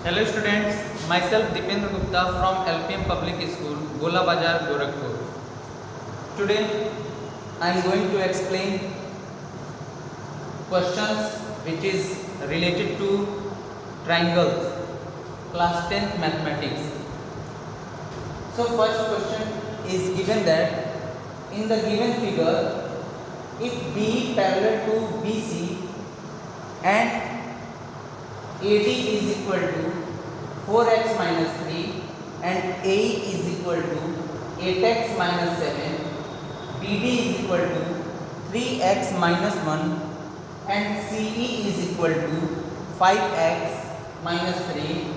Hello students, myself Dipendra Gupta from LPM Public School, Gola Bazar, Gorakhpur. Today I am going to explain questions which is related to triangles, class 10th mathematics. So first question is given that in the given figure, if B parallel to BC and AD is equal to 4x minus 3 and AE is equal to 8x minus 7, BD is equal to 3x minus 1 and CE is equal to 5x minus 3,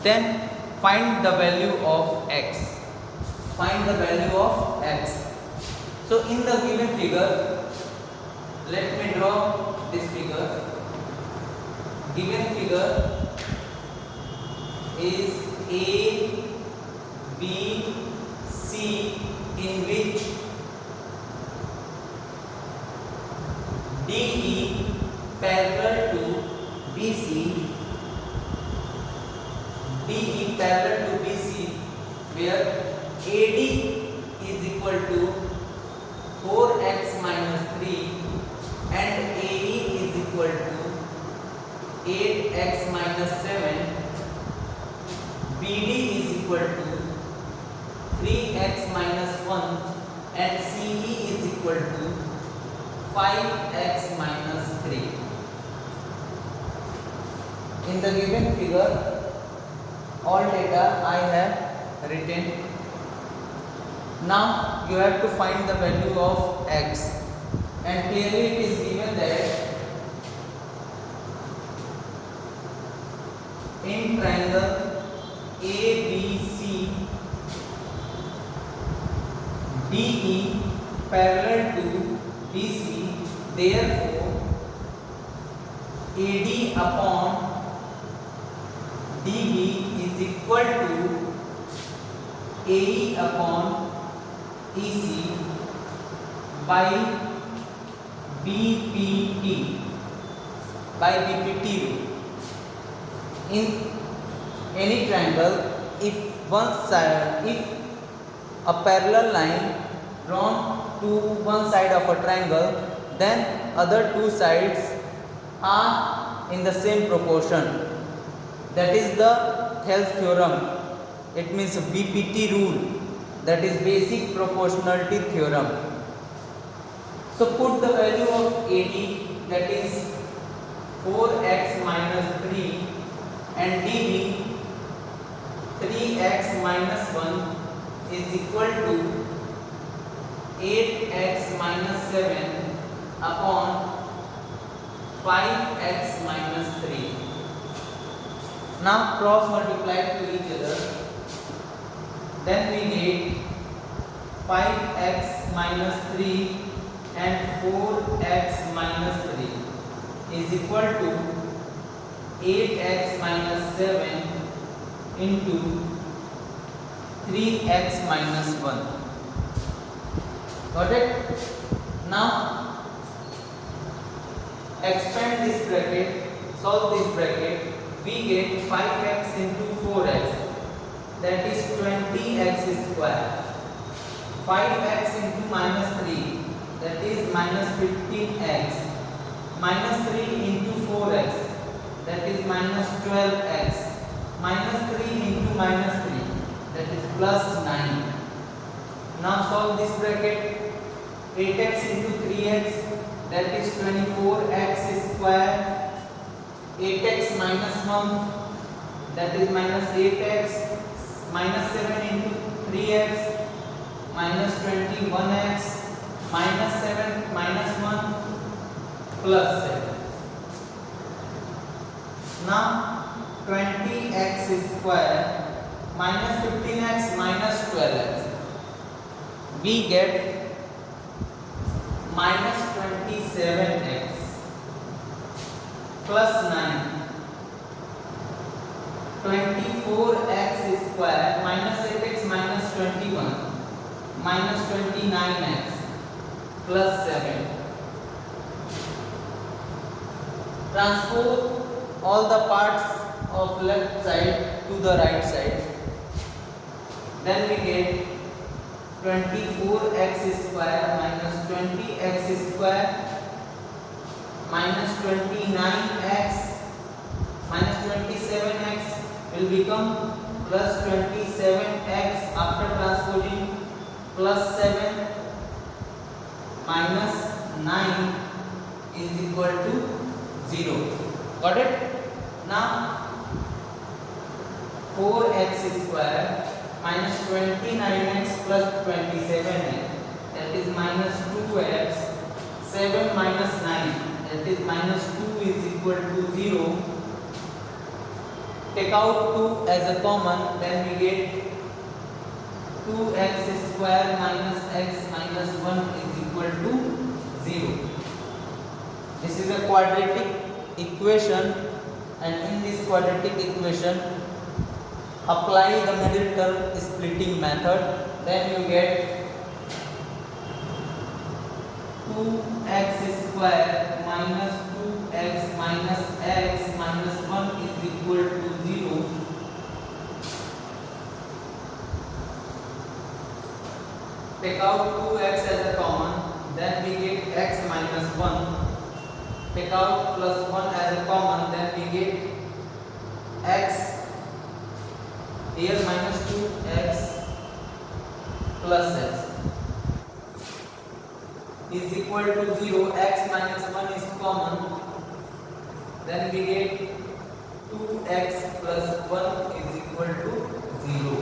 then find the value of x. Find the value of x. So in the given figure, let me draw this figure. Given figure is A, B, C, in which DE parallel to BC, DE parallel to BC, where AD is equal to 4x minus 3 and AE is equal to 8x minus 7, BD is equal to 3x minus 1 and CE is equal to 5x minus 3. In the given figure, all data I have written. Now you have to find the value of x, and clearly it is given that in triangle ABC, DE parallel to BC, therefore AD upon DB is equal to AE upon EC by BPT rule. In any triangle, if a parallel line drawn to one side of a triangle, then other two sides are in the same proportion. That is the Thales theorem. It means BPT rule, that is basic proportionality theorem. So put the value of AD, that is 4x minus 3, and DB 3x minus 1 is equal to 8x minus 7 upon 5x minus 3. Now cross multiply to each other, then we get 5x minus 3 and 4x minus 3 is equal to 8x minus 7 into 3x minus 1. Got it? Now expand this bracket, solve this bracket, we get 5x into 4x, that is 20x square. 5x into minus 3, that is minus 15x. Minus 3 into 4x, that is minus 12x. Minus 3 into minus 3, that is plus 9. Now solve this bracket. 8x into 3x, that is 24x square. 8x minus 1, that is minus 8x. Minus 7 into 3x, minus 21x. Minus 7 minus 1 plus 7. Now 20x square minus 15x minus 12x, we get minus 27x plus 9. 24x square minus 8x minus 21 minus 29x plus 7. Transpose all the parts of left side to the right side, then we get 24x square minus 20x square minus 29x minus 27x will become plus 27x after transposing plus 7 minus 9 is equal to 0. Got it? Now 4x square minus 29x plus 27x, that is minus 2x, 7 minus 9, that is minus 2 is equal to 0. Take out 2 as a common, then we get 2x square minus x minus 1 is equal to 0. This is a quadratic equation, and in this quadratic equation apply the middle term splitting method, then you get 2x square minus 2x minus x minus 1 is equal to 0. Take out 2x as a common, then we get x minus 1. Take out plus 1 as a common, then we get x, here minus 2x plus x is equal to 0. X minus 1 is common, then we get 2x plus 1 is equal to 0.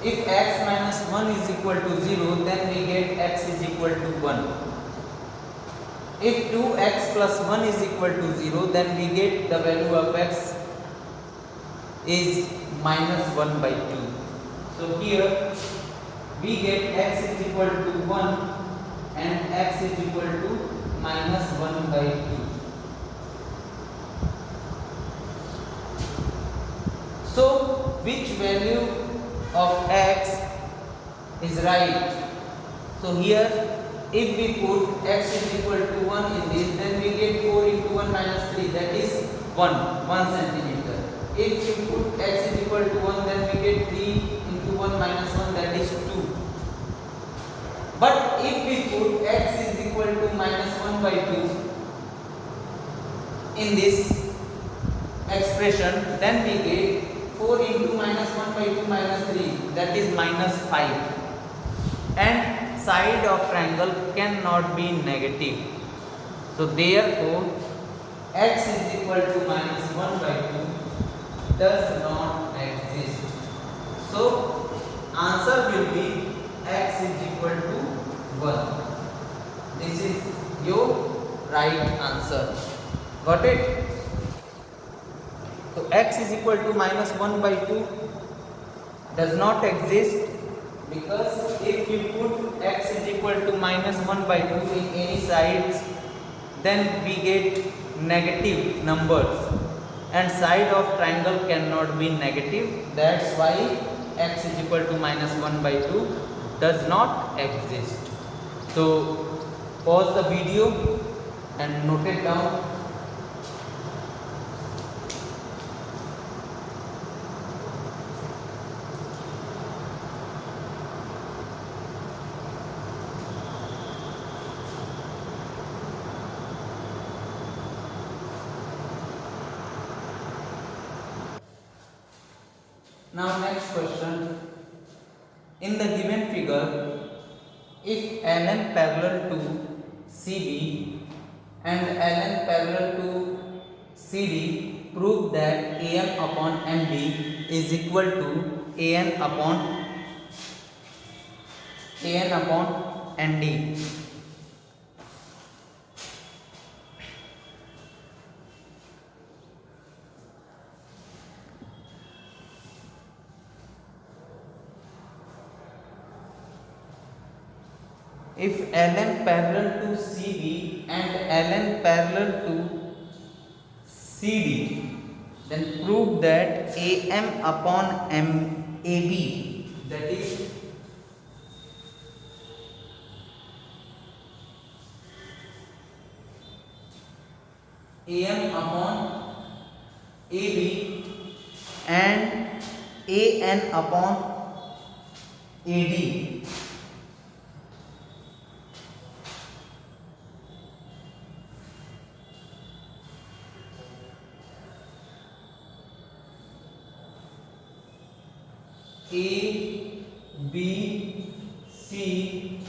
If x minus 1 is equal to 0, then we get x is equal to 1. If 2x plus 1 is equal to 0, then we get the value of x is minus 1 by 2. So here we get x is equal to 1 and x is equal to minus 1 by 2. So which value of x is right? So here if we put x is equal to 1 in this, then we get 4 into 1 minus 3, that is 1 centimeter. If we put x is equal to 1, then we get 3 into 1 minus 1, that is 2. But if we put x is equal to minus 1 by 2 in this expression, then we get 4 into minus 1 by 2 minus 3, that is minus 5. And side of triangle cannot be negative. So therefore x is equal to minus 1 by 2 does not exist. So answer will be x is equal to 1. This is your right answer. Got it? So x is equal to minus 1 by 2 does not exist, because if you put x is equal to minus 1 by 2 in any sides, then we get negative numbers, and side of triangle cannot be negative. That's why x is equal to minus 1 by 2 does not exist. So pause the video and note it down. Now next question. In the given figure, if LN parallel to CB and LN parallel to CD, prove that AN upon MD is equal to AN upon ND. If LN parallel to CB and LN parallel to CD, then prove that AM upon MAB, that is AM upon AB and AN upon AD. A, B, C,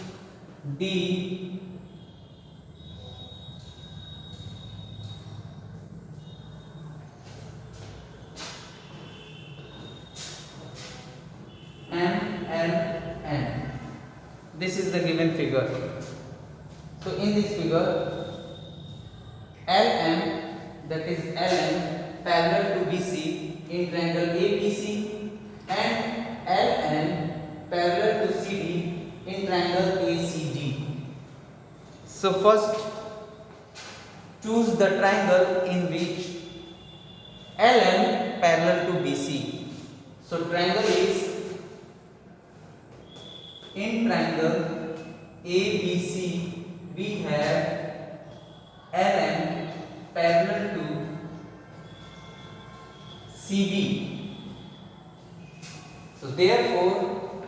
D, M, L, N. This is the given figure. So in this figure, LM, that is LN parallel to BC in triangle ABC, and LN parallel to CD in triangle ACD. So first choose the triangle in which LN parallel to BC. So triangle is in triangle ABC we have LN parallel to CB. So therefore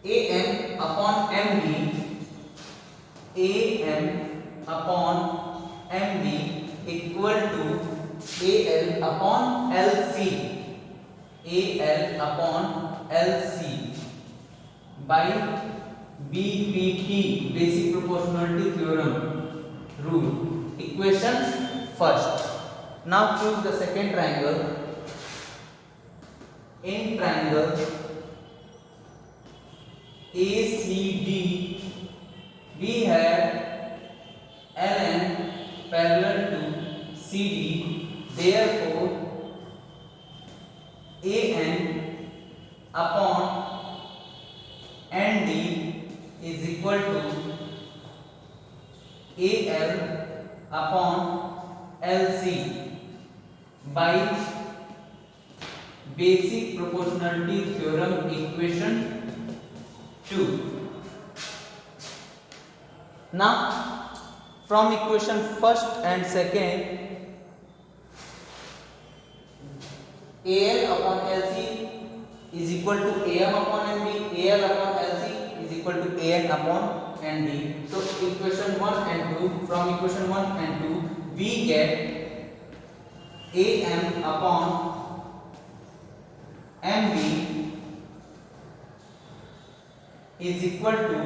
AM upon MD, AM upon MD equal to AL upon LC, AL upon LC by BPT, basic proportionality theorem rule. Equation first. Now choose the second triangle. In triangle ACD we have LN parallel to CD, therefore AN upon ND is equal to AL upon LC by basic proportionality theorem equation 2. Now from equation first and second, AL upon LC is equal to AM upon ND, AL upon LC is equal to AN upon ND. So equation 1 and 2, from equation 1 and 2 we get AM upon MB is equal to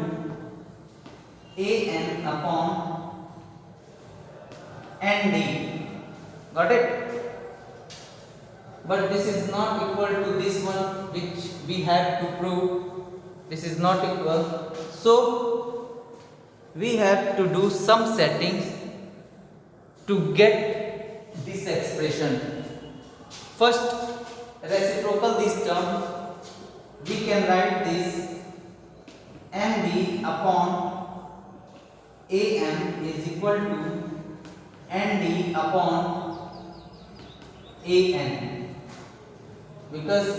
AN upon ND. Got it? But this is not equal to this one which we have to prove. This is not equal. So we have to do some settings to get this expression. First, reciprocal these terms. We can write this MB upon AM is equal to ND upon AN, because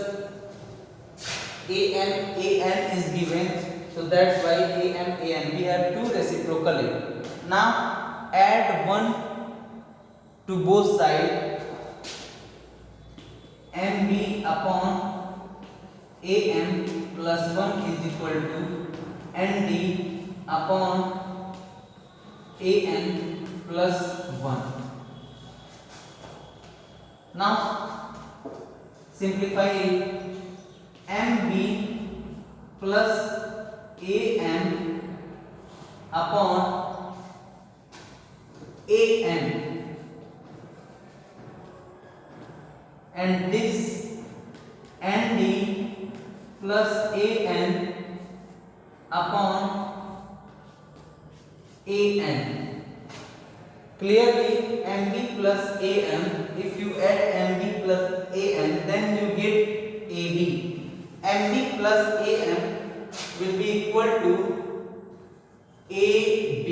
AN is given, so that's why AM we have two reciprocally. Now add 1 to both sides. MB upon AM plus 1 is equal to ND upon AN plus 1. Now simplify it. MB plus AM upon AN, and this ND plus AN upon AN. Clearly MB plus AM, if you add MB plus AM, then you get AB. MB plus AM will be equal to AB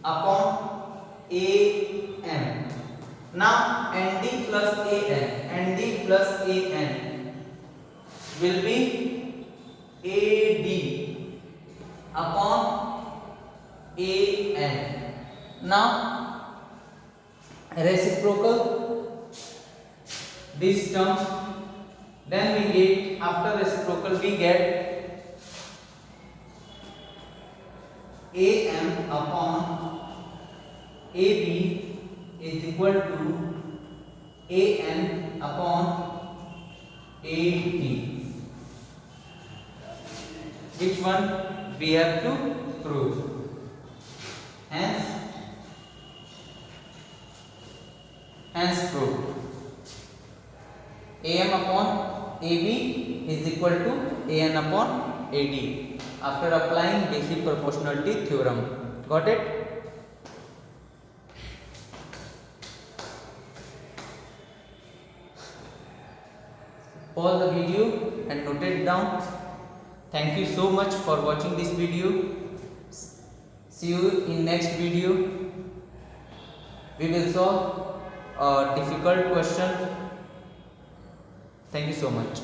upon AM. Now ND plus AN will be AD upon AN. Now reciprocal, this term, then we get, after reciprocal we get AM upon AB is equal to AN upon AD. Which one we have to prove? Hence proved. AM upon AB is equal to AN upon AD after applying basic proportionality theorem. Got it? Pause the video and note it down. Thank you so much for watching this video. See you in next video. We will solve a difficult question. Thank you so much.